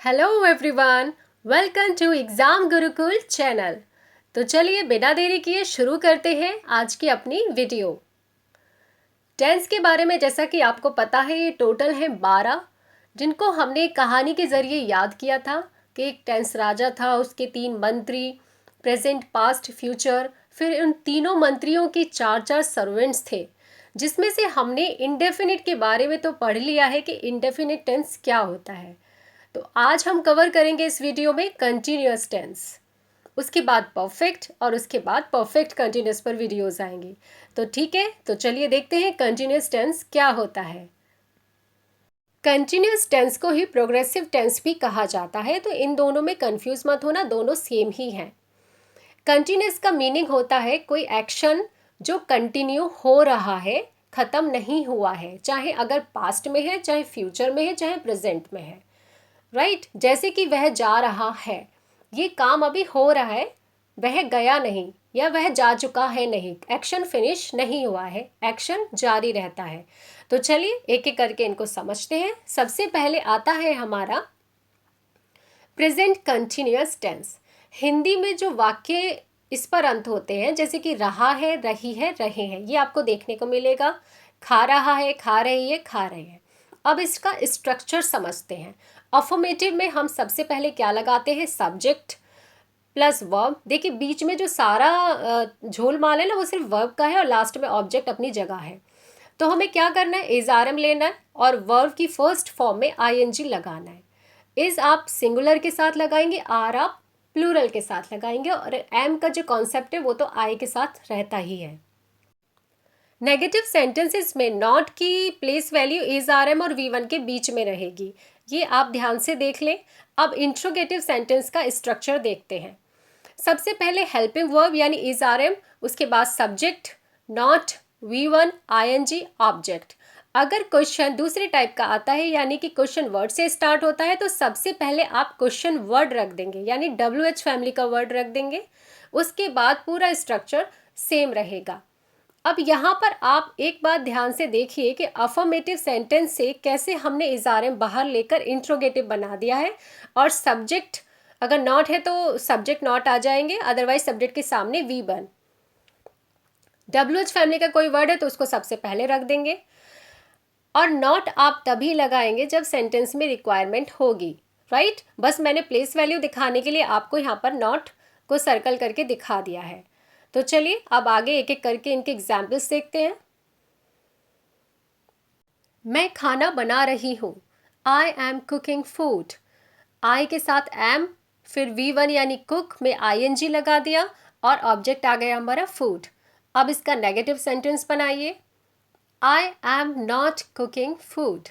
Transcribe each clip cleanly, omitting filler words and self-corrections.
Hello everyone, welcome to exam Gurukul channel. तो चलिए बिना देरी किए शुरू करते हैं आज की अपनी वीडियो। टेंस के बारे में जैसा कि आपको पता है, ये टोटल है 12, जिनको हमने एक कहानी के ज़रिए याद किया था कि एक टेंस राजा था, उसके 3 मंत्री, प्रेजेंट, पास्ट, फ्यूचर, फिर उन तीनों मंत्रियों के 4-4 सर्वेंट्स थे, जिसमें से हमने इंडेफिनिट के बारे में तो पढ़ लिया है कि इंडेफिनिट टेंस क्या होता है। तो आज हम कवर करेंगे इस वीडियो में कंटिन्यूअस टेंस, उसके बाद परफेक्ट और उसके बाद परफेक्ट कंटिन्यूअस पर वीडियोस आएंगे। तो ठीक है, तो चलिए देखते हैं कंटिन्यूअस टेंस क्या होता है। कंटिन्यूअस टेंस को ही प्रोग्रेसिव टेंस भी कहा जाता है, तो इन दोनों में कंफ्यूज मत होना, दोनों सेम ही हैं। कंटिन्यूअस का मीनिंग होता है कोई एक्शन जो कंटिन्यू हो रहा है, खत्म नहीं हुआ है, चाहे अगर पास्ट में है, चाहे फ्यूचर में है, चाहे प्रेजेंट में है। राइट जैसे कि वह जा रहा है, ये काम अभी हो रहा है, वह गया नहीं या वह जा चुका है नहीं, एक्शन फिनिश नहीं हुआ है, एक्शन जारी रहता है। तो चलिए एक एक करके इनको समझते हैं। सबसे पहले आता है हमारा प्रेजेंट कंटिन्यूअस टेंस। हिंदी में जो वाक्य इस पर अंत होते हैं, जैसे कि रहा है, रही है, रहे हैं, ये आपको देखने को मिलेगा। खा रहा है, खा रही है, खा रहे हैं। अब इसका स्ट्रक्चर समझते हैं। अफर्मेटिव में हम सबसे पहले क्या लगाते हैं? Subject plus verb. देखिए बीच में जो सारा झोलमाल है ना, वो सिर्फ वर्ब का है और लास्ट में ऑब्जेक्ट अपनी जगह है। तो हमें क्या करना है? इज आर एम लेना है और वर्ब की फर्स्ट फॉर्म में आईएनजी लगाना है। इज आप सिंगुलर के साथ लगाएंगे, आर आप प्लूरल के साथ लगाएंगे, और एम का जो कॉन्सेप्ट है वो तो आई के साथ रहता ही है। नेगेटिव सेंटेंसेस में नॉट की place value is are am और वी वन के बीच में रहेगी, ये आप ध्यान से देख लें। अब इंट्रोगेटिव सेंटेंस का स्ट्रक्चर देखते हैं। सबसे पहले हेल्पिंग वर्ब यानी इज आर एम, उसके बाद subject, not, V one, I N G, object. अगर क्वेश्चन दूसरे टाइप का आता है यानी कि क्वेश्चन वर्ड से स्टार्ट होता है, तो सबसे पहले आप क्वेश्चन वर्ड रख देंगे, यानी डब्ल्यू एच फैमिली का वर्ड रख देंगे। उसके बाद पूरा स्ट्रक्चर सेम रहेगा। अब यहाँ पर आप एक बात ध्यान से देखिए कि अफर्मेटिव सेंटेंस से कैसे हमने इज़ारे बाहर लेकर इंट्रोगेटिव बना दिया है, और सब्जेक्ट अगर नॉट है तो सब्जेक्ट नॉट आ जाएंगे, अदरवाइज सब्जेक्ट के सामने V one. W H family का कोई वर्ड है तो उसको सबसे पहले रख देंगे, और नॉट आप तभी लगाएंगे जब सेंटेंस में रिक्वायरमेंट होगी। राइट बस मैंने प्लेस वैल्यू दिखाने के लिए आपको यहाँ पर नॉट को सर्कल करके दिखा दिया है। तो चलिए अब आगे एक एक करके इनके एग्जाम्पल्स देखते हैं। मैं खाना बना रही हूँ, आई एम कुकिंग फूड। आई के साथ एम, फिर वी वन यानी कुक में आई एन जी लगा दिया और ऑब्जेक्ट आ गया हमारा फूड। अब इसका नेगेटिव सेंटेंस बनाइए, I am not cooking food.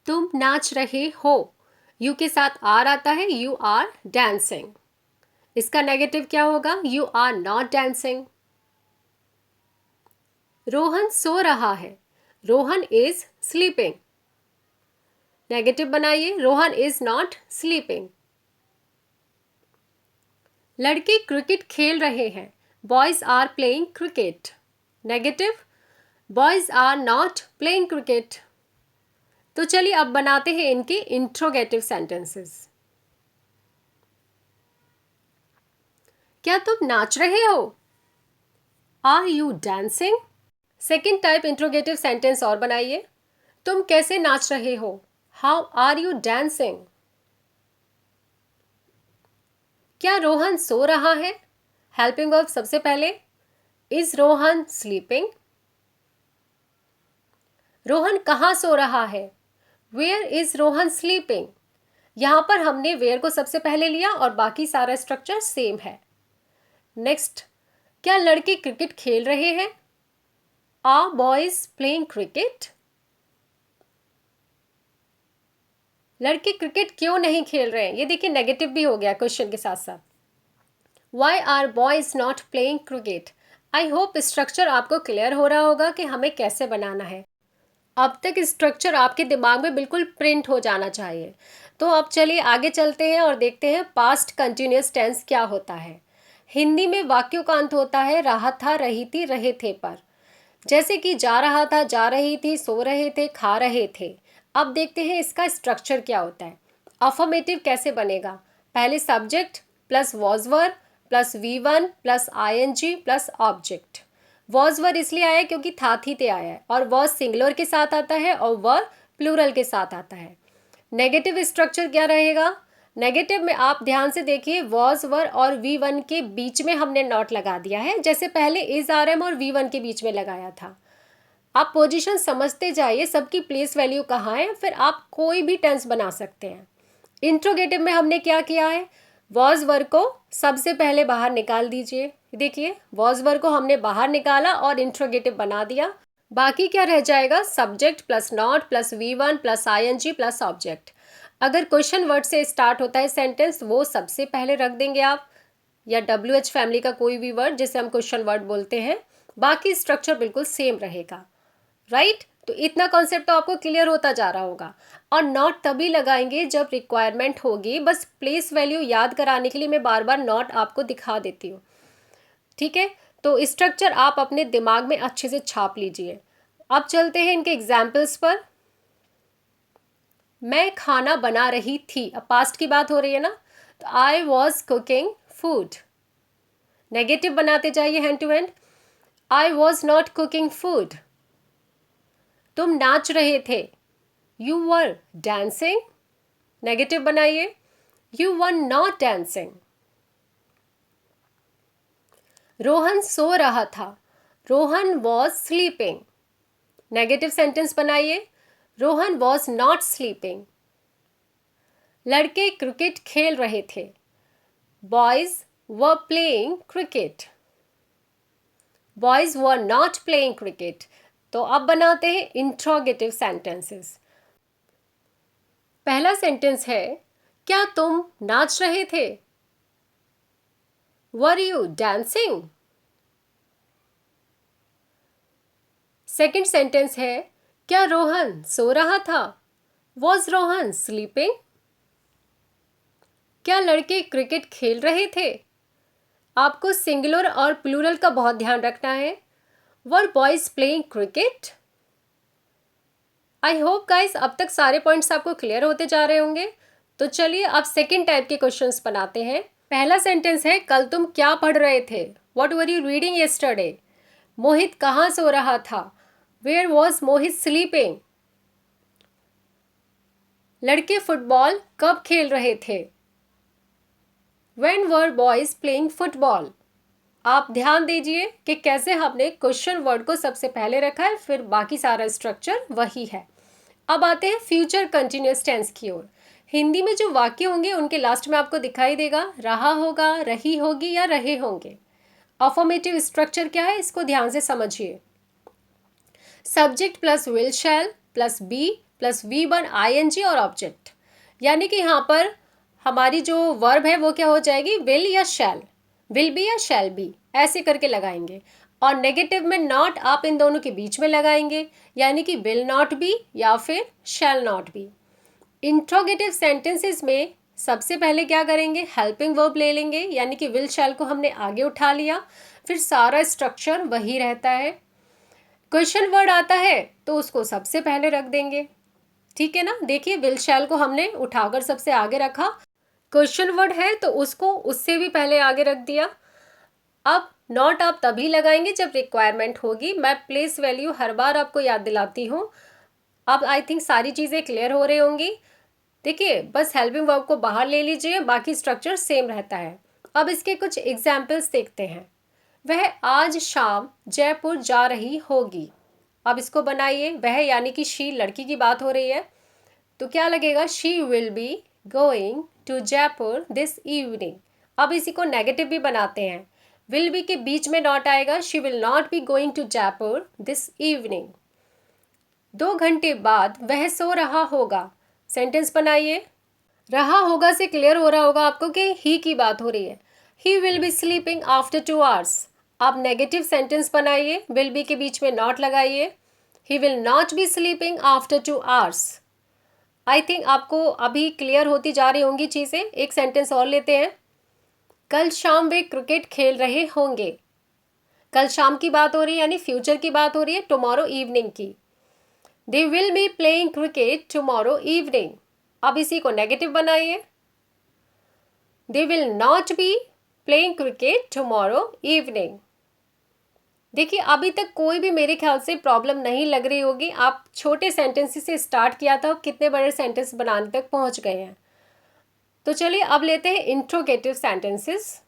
तुम नाच रहे हो, यू के साथ आर आता है, यू आर डांसिंग। इसका नेगेटिव क्या होगा? You are not dancing. Rohan सो रहा है, रोहन इज स्लीपिंग। नेगेटिव बनाइए, रोहन इज नॉट स्लीपिंग। लड़के क्रिकेट खेल रहे हैं, boys are playing cricket. Negative, boys are not playing cricket. तो चलिए अब बनाते हैं इनके इंट्रोगेटिव सेंटेंसेस। क्या तुम नाच रहे हो? Are you dancing? Second type interrogative sentence और बनाइए, तुम कैसे नाच रहे हो? How are you dancing? क्या रोहन सो रहा है? हेल्पिंग वर्ब सबसे पहले, इज रोहन स्लीपिंग? रोहन कहाँ सो रहा है? Where is Rohan sleeping? यहां पर हमने वेयर को सबसे पहले लिया और बाकी सारा स्ट्रक्चर सेम है। नेक्स्ट, क्या लड़के क्रिकेट खेल रहे हैं? Are boys playing cricket? लड़के क्रिकेट क्यों नहीं खेल रहे हैं? ये देखिए नेगेटिव भी हो गया क्वेश्चन के साथ साथ। Why are boys not playing cricket? I hope structure आपको क्लियर हो रहा होगा कि हमें कैसे बनाना है। अब तक स्ट्रक्चर आपके दिमाग में बिल्कुल प्रिंट हो जाना चाहिए। तो अब चलिए आगे चलते हैं और देखते हैं पास्ट कंटिन्यूअस टेंस क्या होता है। हिंदी में वाक्यों का अंत होता है रहा था, रही थी, रहे थे पर। जैसे कि जा रहा था, जा रही थी, सो रहे थे, खा रहे थे। अब देखते हैं इसका स्ट्रक्चर क्या होता है। अफर्मेटिव कैसे बनेगा? पहले subject plus was were plus V1 plus ING plus object. Was were इसलिए आया क्योंकि था थी ते आया है, और वॉज सिंगुलर के साथ आता है और वर प्लूरल के साथ आता है। नेगेटिव स्ट्रक्चर क्या रहेगा? नेगेटिव में आप ध्यान से देखिए, वॉज वर और V1 के बीच में हमने नॉट लगा दिया है, जैसे पहले इज RM और V1 के बीच में लगाया था। आप पोजीशन समझते जाइए, सबकी प्लेस वैल्यू कहाँ है, फिर आप कोई भी टेंस बना सकते हैं। इंट्रोगेटिव में हमने क्या किया है? वॉज वर को सबसे पहले बाहर निकाल दीजिए। देखिए, वॉज वर को हमने बाहर निकाला और इंट्रोगेटिव बना दिया। बाकी क्या रह जाएगा? Subject plus not plus V1 plus ING plus object. अगर क्वेश्चन वर्ड से स्टार्ट होता है सेंटेंस, वो सबसे पहले रख देंगे आप, या WH फैमिली का कोई भी वर्ड जिसे हम क्वेश्चन वर्ड बोलते हैं। बाकी स्ट्रक्चर बिल्कुल सेम रहेगा, राइट? तो इतना कॉन्सेप्ट तो आपको क्लियर होता जा रहा होगा। और नॉट तभी लगाएंगे जब रिक्वायरमेंट होगी, बस प्लेस वैल्यू याद कराने के लिए मैं बार बार नॉट आपको दिखा देती हूँ, ठीक है? तो स्ट्रक्चर आप अपने दिमाग में अच्छे से छाप लीजिए। अब चलते हैं इनके एग्जाम्पल्स पर। मैं खाना बना रही थी, अब पास्ट की बात हो रही है ना, तो I was cooking food. Negative बनाते जाइए hand to hand. I was not cooking food. तुम नाच रहे थे, यू वर डांसिंग। नेगेटिव बनाइए, you were not dancing. Rohan सो रहा था, Rohan was sleeping. Negative sentence बनाइए, रोहन वॉज नॉट स्लीपिंग। लड़के क्रिकेट खेल रहे थे, boys were playing cricket. Boys were not playing cricket. तो अब बनाते हैं इंट्रोगेटिव सेंटेंसेस। पहला सेंटेंस है, क्या तुम नाच रहे थे? Were you dancing? Second sentence है, क्या रोहन सो रहा था? Was Rohan sleeping? क्या लड़के क्रिकेट खेल रहे थे? आपको सिंगुलर और प्लूरल का बहुत ध्यान रखना है। Were boys playing cricket? I hope guys अब तक सारे पॉइंट्स आपको क्लियर होते जा रहे होंगे। तो चलिए अब सेकेंड टाइप के क्वेश्चंस बनाते हैं। पहला सेंटेंस है, कल तुम क्या पढ़ रहे थे? What were you reading yesterday? Mohit कहाँ सो रहा था? Where was Mohit sleeping? लड़के फुटबॉल कब खेल रहे थे? When were boys playing football? आप ध्यान दीजिए कि कैसे हमने क्वेश्चन वर्ड को सबसे पहले रखा है, फिर बाकी सारा स्ट्रक्चर वही है। अब आते हैं फ्यूचर कंटिन्यूअस टेंस की ओर। हिंदी में जो वाक्य होंगे उनके लास्ट में आपको दिखाई देगा रहा होगा, रही होगी या रहे होंगे। अफर्मेटिव स्ट्रक्चर क्या है, इसको ध्यान से समझिए। Subject plus will shall plus be plus V1 ING और ऑब्जेक्ट, यानी कि यहाँ पर हमारी जो वर्ब है वो क्या हो जाएगी? विल या शैल, विल बी या शैल बी, ऐसे करके लगाएंगे। और नेगेटिव में नॉट आप इन दोनों के बीच में लगाएंगे, यानी कि विल नॉट बी या फिर shall not be. Interrogative sentences में सबसे पहले क्या करेंगे? हेल्पिंग वर्ब ले लेंगे, यानी कि विल शैल को हमने आगे उठा लिया, फिर सारा स्ट्रक्चर वही रहता है। क्वेश्चन वर्ड आता है तो उसको सबसे पहले रख देंगे, ठीक है ना? देखिए, विल शैल को हमने उठाकर सबसे आगे रखा, क्वेश्चन वर्ड है तो उसको उससे भी पहले आगे रख दिया। अब नॉट आप तभी लगाएंगे जब रिक्वायरमेंट होगी। मैं प्लेस वैल्यू हर बार आपको याद दिलाती हूँ। अब आई थिंक सारी चीज़ें क्लियर हो रही होंगी। देखिए, बस हेल्पिंग वर्ब को बाहर ले लीजिए, बाकी स्ट्रक्चर सेम रहता है। अब इसके कुछ एग्जाम्पल्स देखते हैं। वह आज शाम जयपुर जा रही होगी। अब इसको बनाइए, वह यानी कि शी, लड़की की बात हो रही है, तो क्या लगेगा? She will be going to Jaipur this evening. अब इसी को नेगेटिव भी बनाते हैं, विल बी के बीच में नॉट आएगा, she will not be going to Jaipur this evening. 2 घंटे बाद वह सो रहा होगा। सेंटेंस बनाइए। रहा होगा से क्लियर हो रहा होगा आपको कि ही की बात हो रही है। He will be sleeping after 2 hours। आप नेगेटिव सेंटेंस बनाइए, विल बी के बीच में नॉट लगाइए। He will not B sleeping after 2 hours। I think आपको अभी क्लियर होती जा रही होंगी चीज़ें। एक सेंटेंस और लेते हैं। कल शाम वे क्रिकेट खेल रहे होंगे। कल शाम की बात हो रही है, यानी फ्यूचर की बात हो रही है, टुमारो इवनिंग की। They will be playing cricket tomorrow evening. अब इसी को नेगेटिव बनाइए। They will not be playing cricket tomorrow evening. देखिए अभी तक कोई भी मेरे ख्याल से प्रॉब्लम नहीं लग रही होगी। आप छोटे सेंटेंसेस से स्टार्ट किया था और कितने बड़े सेंटेंस बनाने तक पहुंच गए हैं। तो चलिए अब लेते हैं इंट्रोगेटिव सेंटेंसेस।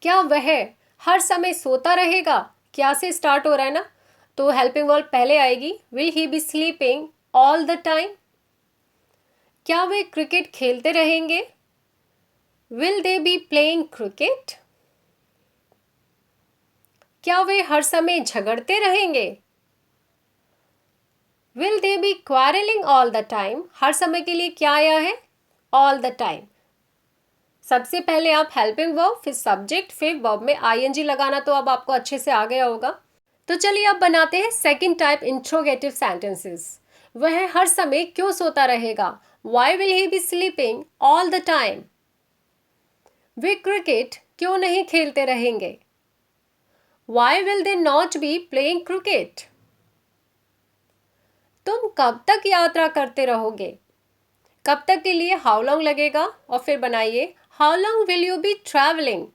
क्या वह हर समय सोता रहेगा? क्या से स्टार्ट हो रहा है ना, तो हेल्पिंग वर्ब पहले आएगी। Will he be sleeping all the time? क्या वे क्रिकेट खेलते रहेंगे? Will they be playing cricket? क्या वे हर समय झगड़ते रहेंगे? Will they be quarrelling all the time? हर समय के लिए क्या आया है? All the time. सबसे पहले आप हेल्पिंग वर्ब, फिर सब्जेक्ट, फिर वर्ब में आईएनजी लगाना तो अब आपको अच्छे से आ गया होगा। तो चलिए अब बनाते हैं सेकंड टाइप इंट्रोगेटिव सेंटेंसेस। वह हर समय क्यों सोता रहेगा? Why will he be sleeping all the time? वे क्रिकेट क्यों नहीं खेलते रहेंगे? Why will they not be playing cricket? तुम कब तक यात्रा करते रहोगे? कब तक के लिए हाउ लॉन्ग लगेगा और फिर बनाइए how long will you be travelling.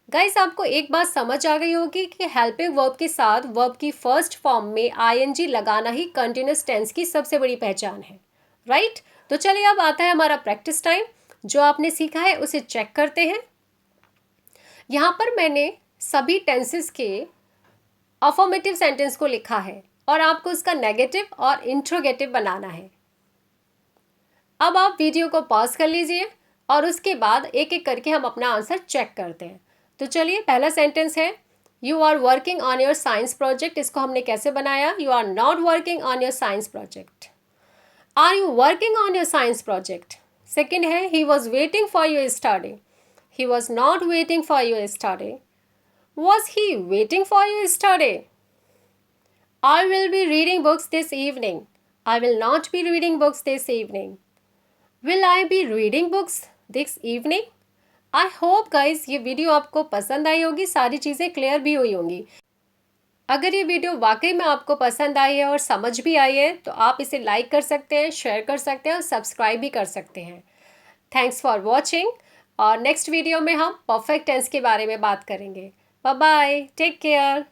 Guys आपको एक बात समझ आ गई होगी कि हेल्पिंग वर्ब के साथ वर्ब की फर्स्ट फॉर्म में आईएनजी लगाना ही कंटिन्यूस टेंस की सबसे बड़ी पहचान है, राइट? तो चलिए अब आता है हमारा प्रैक्टिस टाइम। जो आपने सीखा है उसे चेक करते हैं। यहाँ पर मैंने सभी टेंसेस के अफर्मेटिव सेंटेंस को लिखा है और आपको इसका नेगेटिव और इंट्रोगेटिव बनाना है। अब आप वीडियो को पॉज कर लीजिए और उसके बाद एक एक करके हम अपना आंसर चेक करते हैं। तो चलिए पहला सेंटेंस है you are working on your science project. इसको हमने कैसे बनाया? You are not working on your science project. Are you working on your science project? Second है he was waiting for your study. He was not waiting for your study. Was he waiting for your study? I will be reading books this evening. I will not be reading books this evening. Will I be reading books this evening? I hope guys ये video आपको पसंद आई होगी, सारी चीज़ें clear भी हुई होंगी। अगर ये वीडियो वाकई में आपको पसंद आई है और समझ भी आई है तो आप इसे लाइक कर सकते हैं, शेयर कर सकते हैं और सब्सक्राइब भी कर सकते हैं। थैंक्स फॉर वॉचिंग और नेक्स्ट वीडियो में हम परफेक्ट टेंस के बारे में बात करेंगे। Bye bye, take care.